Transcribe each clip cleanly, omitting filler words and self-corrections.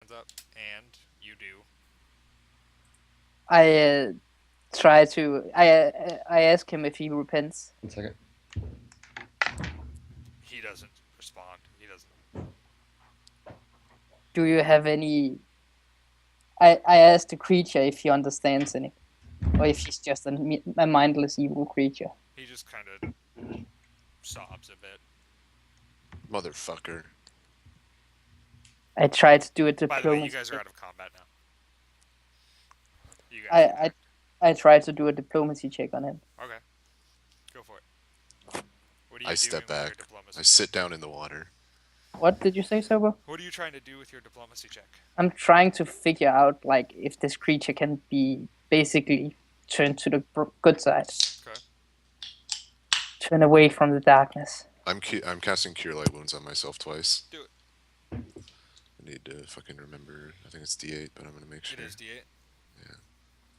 hands up, and you do. I try to. I ask him if he repents. 1 second. He doesn't respond. He doesn't. Do you have any? I ask the creature if he understands any, or if he's just a mindless evil creature. He just kind of sobs a bit. Motherfucker. I try to do a By the way, you diplomacy. guys are out of combat now. You guys. I try to do a diplomacy check on him. Okay. Go for it. What are you I step doing with back. your diplomacy? I sit down in the water. What did you say, Sobo? What are you trying to do with your diplomacy check? I'm trying to figure out like if this creature can be basically turned to the good side. Okay. Turn away from the darkness. I'm casting Cure Light Wounds on myself twice. Do it. I need to fucking remember. I think it's D8, but I'm gonna make sure. It is D8.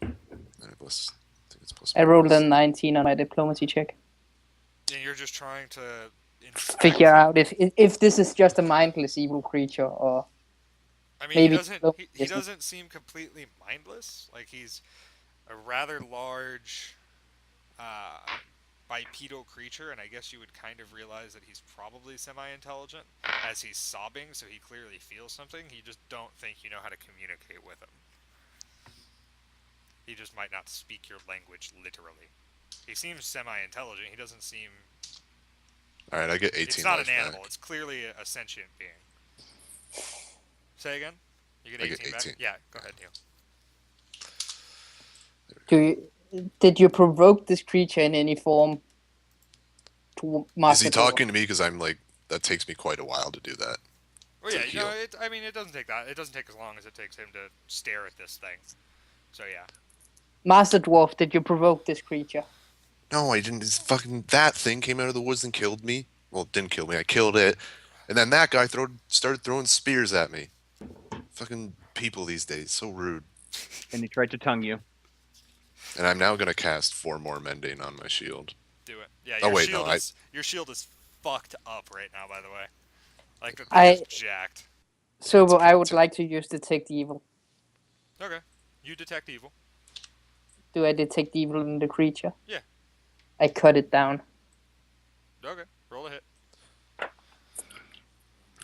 And I think it's plus. I rolled a 19 on my diplomacy check. And you're just trying to Figure out if this is just a mindless evil creature or. I mean, maybe he doesn't seem completely mindless. Like he's a rather large bipedal creature, and I guess you would kind of realize that he's probably semi-intelligent as he's sobbing, so he clearly feels something. You just don't think you know how to communicate with him. He just might not speak your language literally. He seems semi-intelligent. He doesn't seem... Alright, I get 18 It's not an life animal. back. It's clearly a sentient being. Say again? You get I 18 get back? 18. Yeah, go ahead, Neil. Did you provoke this creature in any form? Is he talking to me? Because I'm like, that takes me quite a while to do that. Well, yeah, you know, I mean, it doesn't take that. It doesn't take as long as it takes him to stare at this thing. So, yeah. Master Dwarf, did you provoke this creature? No, I didn't. That thing came out of the woods and killed me. Well, it didn't kill me. I killed it. And then that guy started throwing spears at me. Fucking people these days, so rude. And he tried to tongue you. And I'm now gonna cast 4 more Mending on my shield. Do it. Yeah, your shield is fucked up right now, by the way. Like, the thing is jacked. So, I would like to use Detect Evil. Okay. You detect evil. Do I detect evil in the creature? Yeah. I cut it down. Okay. Roll a hit.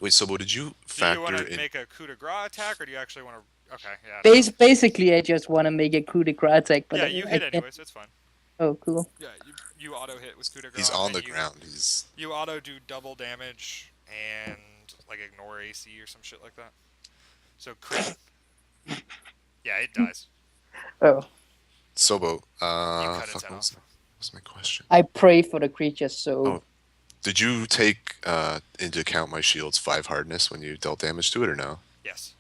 Wait, so what did you factor in? Do you want to make a coup de grace attack, or do you actually want to... Okay, yeah. Basically, I just want to make a coup de grace attack. But yeah, you hit anyways. It's fine. Oh, cool. Yeah, you auto hit with coup de grace. He's on the ground. You auto do double damage and like ignore AC or some shit like that. So crit. Yeah, it dies. Oh. Sobo, fuck, what's my question? I pray for the creature, so... Oh. Did you take into account my shield's 5 hardness when you dealt damage to it, or no? Yes.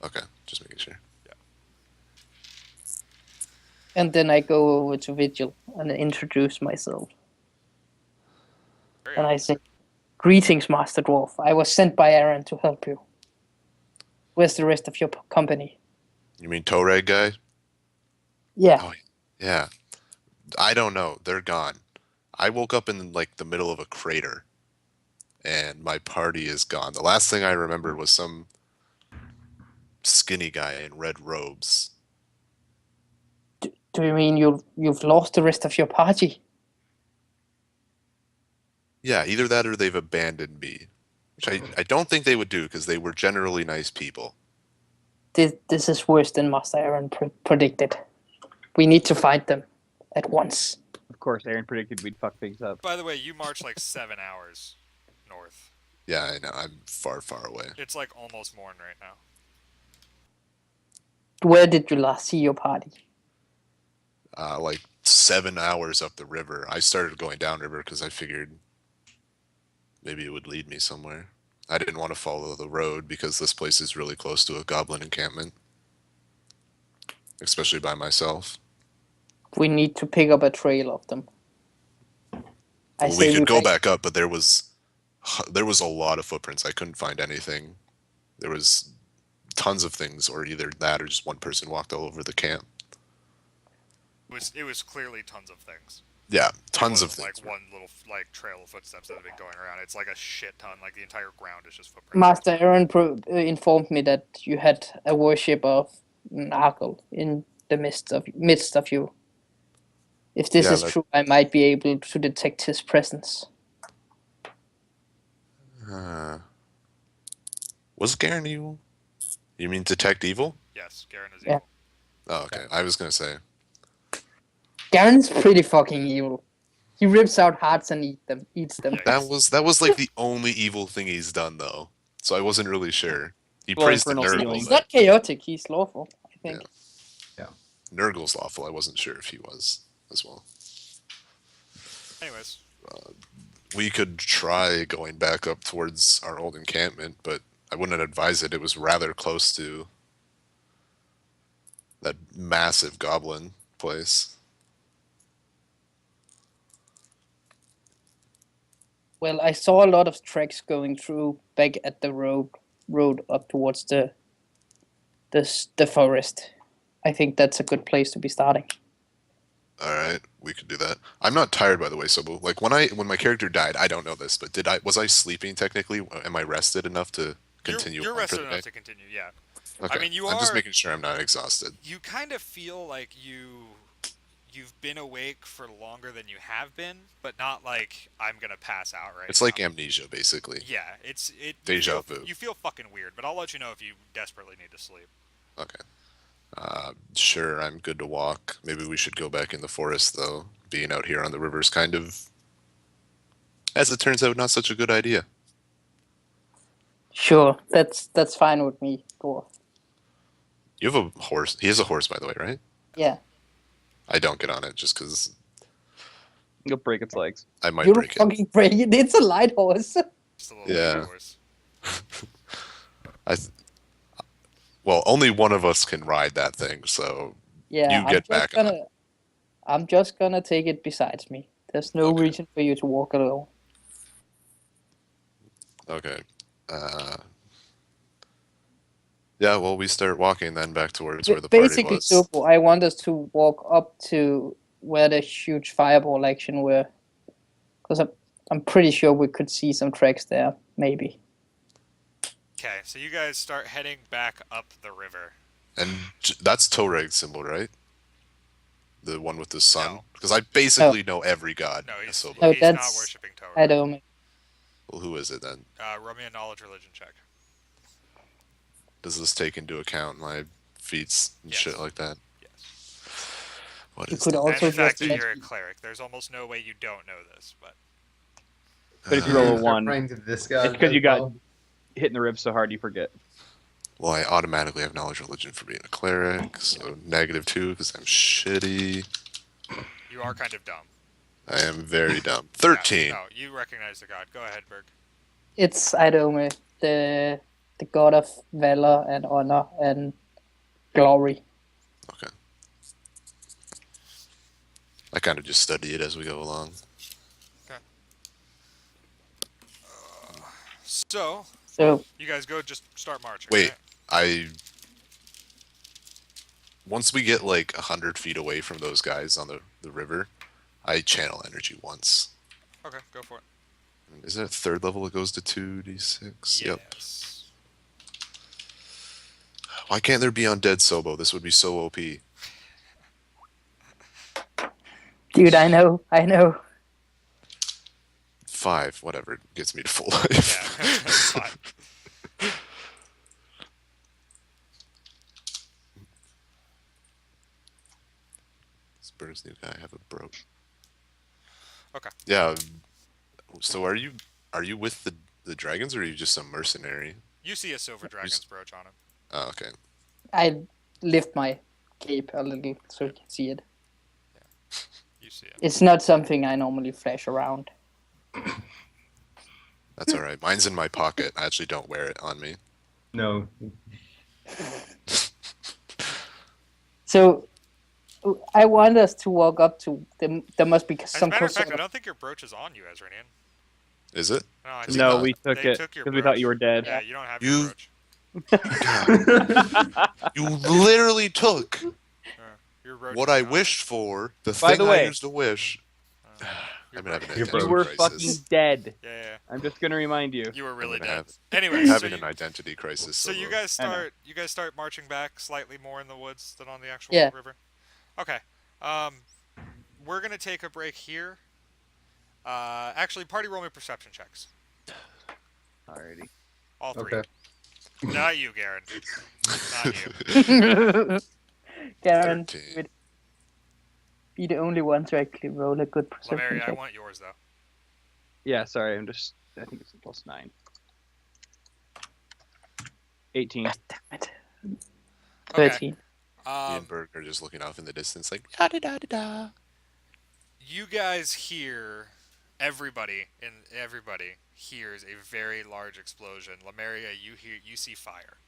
Okay, just making sure. Yeah. And then I go over to Vigil and introduce myself. And I say, "Greetings, Master Dwarf. I was sent by Aaron to help you. Where's the rest of your company?" You mean Toreg guy? Yeah. Oh, yeah. I don't know. They're gone. I woke up in like the middle of a crater, and my party is gone. The last thing I remember was some skinny guy in red robes. Do you mean you've lost the rest of your party? Yeah, either that or they've abandoned me, which I don't think they would do because they were generally nice people. This is worse than Master Aaron predicted. We need to find them at once. Of course, Aaron predicted we'd fuck things up. By the way, you march like 7 hours north. Yeah, I know. I'm far, far away. It's like almost morn right now. Where did you last see your party? Like 7 hours up the river. I started going downriver because I figured maybe it would lead me somewhere. I didn't want to follow the road because this place is really close to a goblin encampment. Especially by myself. We need to pick up a trail of them. Well, we could go back up, but there was a lot of footprints. I couldn't find anything. There was tons of things, or either that or just one person walked all over the camp. It was clearly tons of things. Yeah, It tons of wasn't things. like one little like trail of footsteps that have been going around. It's like a shit ton. Like the entire ground is just footprints. Master Aaron informed me that you had a worship of Nargle in the midst of you. If this Yeah, is that- true, I might be able to detect his presence. Was Garen evil? You mean detect evil? Yes, Garen is Yeah. evil. Oh, okay. I was gonna say. Garen's pretty fucking evil. He rips out hearts and eats them. Yeah, That was like the only evil thing he's done though. So I wasn't really sure. He Well, praised the infernal Nurgle. feeling. He's But not chaotic, he's lawful, I think. Nurgle's lawful. I wasn't sure if he was as well. Anyways, We could try going back up towards our old encampment, but I wouldn't advise it. It was rather close to that massive goblin place. Well, I saw a lot of tracks going through back at the road up towards the forest. I think that's a good place to be starting. All right, we could do that. I'm not tired, by the way, Sobu. Like when my character died, I don't know this, but was I sleeping technically? Am I rested enough to continue? You're on for rested the enough day? to continue. Yeah. Okay. I mean, you I'm are. just making sure I'm not exhausted. You kind of feel like you've been awake for longer than you have been, but not like I'm gonna pass out right It's now. like amnesia, basically. Yeah, it. Deja you feel, vu. You feel fucking weird, but I'll let you know if you desperately need to sleep. Okay. Sure, I'm good to walk. Maybe we should go back in the forest, though. Being out here on the river's kind of, as it turns out, not such a good idea. Sure, that's fine with me, dwarf. You have a horse. He has a horse, by the way, right? Yeah. I don't get on it just because You'll break its legs. I might You'll break it. fucking break it. It's a light horse. Just a little Yeah. horse. Well, only one of us can ride that thing, so Yeah, You get back on it. I'm just gonna take it besides me. There's no Okay. reason for you to walk alone. okay. Yeah, well, we start walking then back towards where the party Basically, was. Sopo, I want us to walk up to where the huge fireball action were, because I'm pretty sure we could see some tracks there, maybe. Okay, so you guys start heading back up the river. And that's Torreg's symbol, right? The one with the sun? No. Because I basically know every god. No, he's, Asobo. No, he's not that's- worshiping Torah. I don't. Well, who is it then? Roll me a knowledge religion check. Does this take into account my feats and Yes. shit like that? Yes. What You is could that? also And the fact just that you're a let- cleric, there's almost no way you don't know this, but But if you roll a Start one, praying to this god. it's because you got Well, hit in the ribs so hard you forget. Well, I automatically have knowledge religion for being a cleric, so -2 because I'm shitty. you are kind of dumb. I am very dumb. 13. No, you recognize the god. Go ahead, Berg. It's Idome, the god of valor and honor and glory. Okay. I kind of just study it as we go along. So, So you guys go just start marching. Wait. Right? Once we get like 100 feet away from those guys on the river, I channel energy once. Okay, go for it. Is it third level? It goes to 2d6. Yep. Yes. Why can't there be undead Sobo? This would be so OP. dude, I know. 5, whatever, gets me to full Yeah, life. that's fine. This bird's new guy have a broke. Okay. Yeah. So are you with the dragons or are you just a mercenary? You see a silver dragon's brooch on him. Oh, okay. I lift my cape a little so you can see it. You see it. It's not something I normally flash around. That's all right. Mine's in my pocket. I actually don't wear it on me. no. So I want us to walk up to them. There must be As a some matter of sort fact, I of don't think your brooch is on you, Ezranian. Is it? No, I Is think it No, not? we took They it took your because we thought you were brooch. dead. Yeah, you don't have You- your brooch. You literally took Your brooch what is I gone. wished for. The By thing the I way- used to wish. I'm having an You You're identity were crisis. fucking dead. Yeah. I'm just gonna remind you. You were really gonna dead. have- Anyway, so having you, an identity crisis. so you Solo. guys I know. start marching back slightly more in the woods than on the actual Yeah. river. Okay. We're gonna take a break here. Actually, party roll me perception checks. Alrighty. All three. Okay. Not you, Garen. Not you. Garen 13. would be the only one to actually roll a good perception Lemeria, I check. want yours though. Yeah, sorry. I think it's +9. 18. God damn it. Okay. 13. Me Um, and Berg are just looking off in the distance, like da da da da da. you guys hear everybody hears a very large explosion. Lemeria, you see fire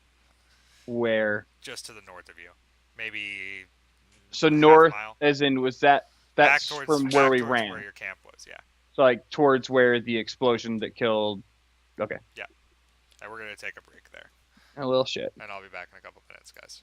Where? just to the north of you. Maybe So half north, mile. as in, was Back that's towards from where we towards ran? where your camp was, yeah. So like towards where the explosion that killed. And we're gonna take a break there. A little shit. And I'll be back in a couple minutes, guys.